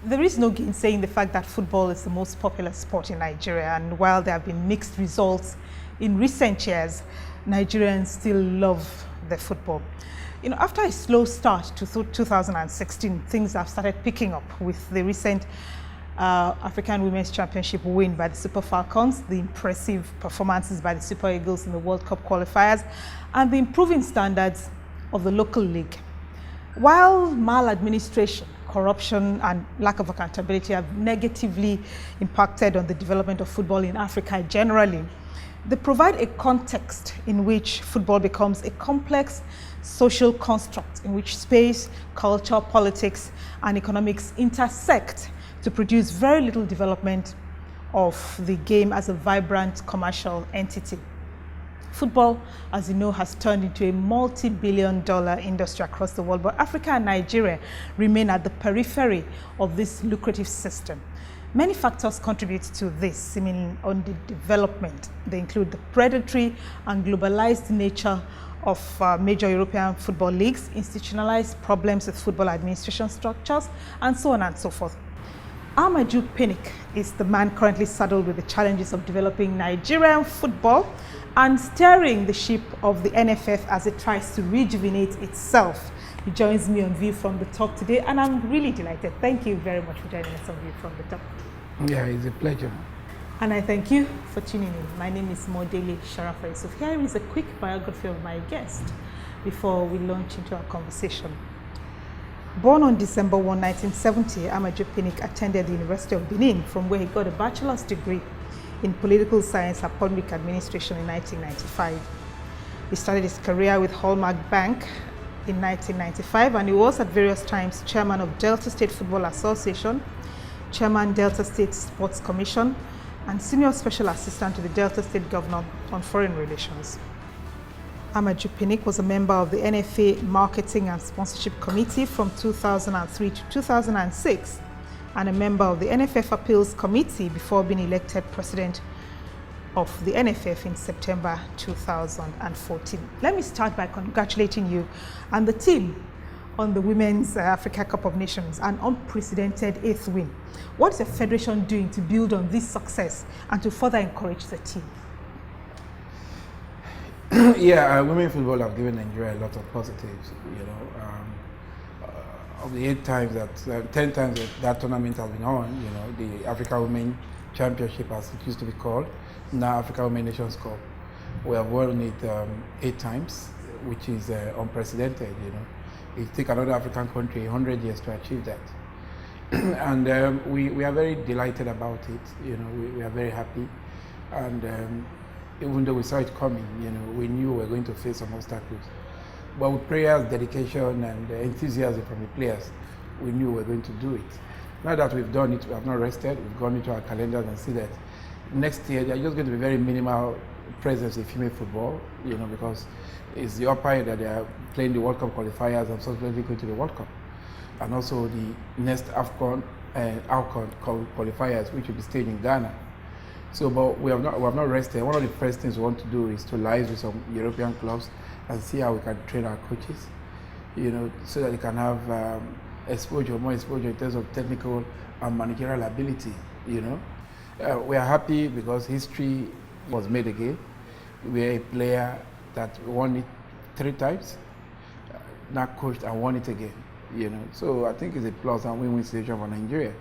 There is no gainsaying the fact that football is the most popular sport in Nigeria, and while there have been mixed results in recent years, Nigerians still love the football. After a slow start to 2016, things have started picking up with the recent African Women's Championship win by the Super Falcons, the impressive performances by the Super Eagles in the World Cup qualifiers, and the improving standards of the local league. While maladministration, corruption, and lack of accountability have negatively impacted on the development of football in Africa generally, they provide a context in which football becomes a complex social construct in which space, culture, politics, and economics intersect to produce very little development of the game as a vibrant commercial entity. Football, as you know, has turned into a multi-billion-dollar industry across the world, but Africa and Nigeria remain at the periphery of this lucrative system. Many factors contribute to this, on the development. They include the predatory and globalized nature of major European football leagues, institutionalized problems with football administration structures, and so on and so forth. Amaju Pinnick is the man currently saddled with the challenges of developing Nigerian football and steering the ship of the NFF as it tries to rejuvenate itself. He joins me on View from the Top today, and I'm really delighted. Thank you very much for joining us on View from the Top. Yeah, it's a pleasure. And I thank you for tuning in. My name is Modele Sharafa. So here is a quick biography of my guest before we launch into our conversation. Born on December 1, 1970, Amaju Pinnick attended the University of Benin, from where he got a bachelor's degree in political science and public administration in 1995. He started his career with Hallmark Bank in 1995, and he was at various times chairman of Delta State Football Association, chairman Delta State Sports Commission, and senior special assistant to the Delta State Governor on Foreign Relations. Amaju Pinnick was a member of the NFA Marketing and Sponsorship Committee from 2003 to 2006, and a member of the NFF Appeals Committee before being elected president of the NFF in September 2014. Let me start by congratulating you and the team on the Women's Africa Cup of Nations, an unprecedented 8th win. What is the Federation doing to build on this success and to further encourage the team? Yeah, women football have given Nigeria a lot of positives. Of the 10 times that tournament has been on, the Africa Women Championship, as it used to be called, now Africa Women Nations Cup, we have won it 8 times, which is unprecedented. It takes another African country 100 years to achieve that. And we are very delighted about it. We are very happy. And even though we saw it coming, we knew we were going to face some obstacles. But with prayers, dedication, and enthusiasm from the players, we knew we were going to do it. Now that we've done it, we have not rested. We've gone into our calendars and see that next year there are just going to be very minimal presence in female football, because it's the upper end that they are playing the World Cup qualifiers and subsequently going to the World Cup. And also the next AFCON qualifiers, which will be staged in Ghana. So, but we have not rested. One of the first things we want to do is to liaise with some European clubs and see how we can train our coaches, so that they can have more exposure in terms of technical and managerial ability. We are happy because history was made again. We are a player that won it 3 times, now coached and won it again. So I think it's a plus and win-win situation for Nigeria.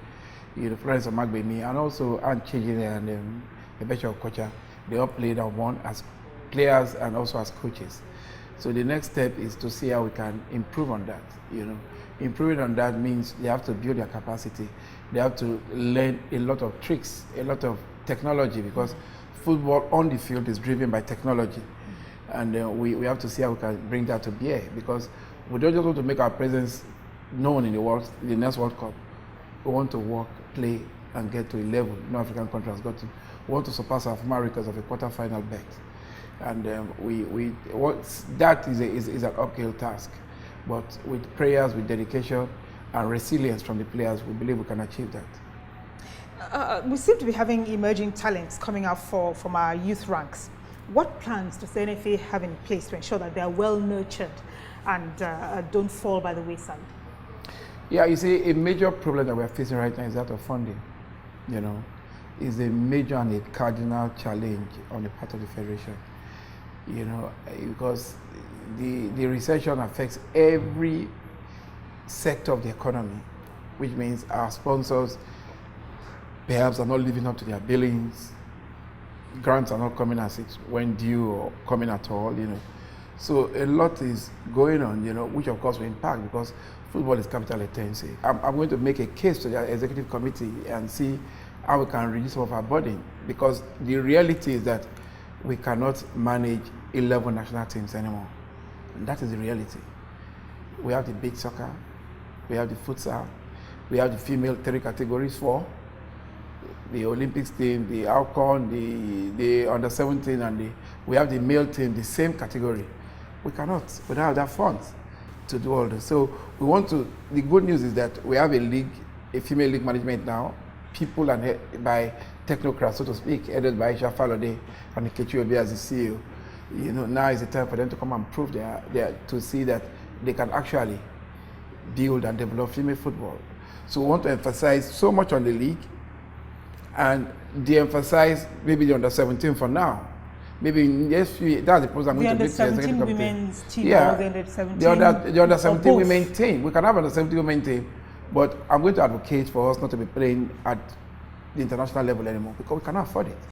Florence Omagbemi and also Anne Chijine and Ebecha Okocha, they all played and won as players and also as coaches. So the next step is to see how we can improve on that. Improving on that means they have to build their capacity. They have to learn a lot of tricks, a lot of technology, because football on the field is driven by technology. And we have to see how we can bring that to bear, because we don't just want to make our presence known in the next World Cup. We want to work, play, and get to a level no African country has got to. We want to surpass our former records of a quarter-final bet. And that is an uphill task. But with prayers, with dedication, and resilience from the players, we believe we can achieve that. We seem to be having emerging talents coming out from our youth ranks. What plans does the NFA have in place to ensure that they are well nurtured and don't fall by the wayside? Yeah, you see, a major problem that we're facing right now is that of funding. You know, is a major and a cardinal challenge on the part of the federation. You know, because the recession affects every sector of the economy, which means our sponsors perhaps are not living up to their billings, grants are not coming as it when due or coming at all, you know. So a lot is going on, you know, which of course will impact because football is capital intensive. I'm going to make a case to the executive committee and see how we can reduce some of our burden, because the reality is that we cannot manage 11 national teams anymore. And that is the reality. We have the beach soccer, we have the futsal, we have the female 3 categories, 4, the Olympics team, the Alcon, the under 17, and we have the male team, the same category. We cannot, we don't have that funds to do all this. So we want to, the good news is that we have a league, a female league management now, people and by technocrats, so to speak, headed by Aisha Falode and Nkechi Obi as the CEO. You know, now is the time for them to come and prove to see that they can actually build and develop female football. So we want to emphasize so much on the league and de-emphasize maybe the under 17 for now. Maybe in the next few, that's the proposal I'm going to make to the executive committee. The under 17 women's team or the under 17? The under 17 women team. We can have under 17 women team, but I'm going to advocate for us not to be playing at the international level anymore because we cannot afford it.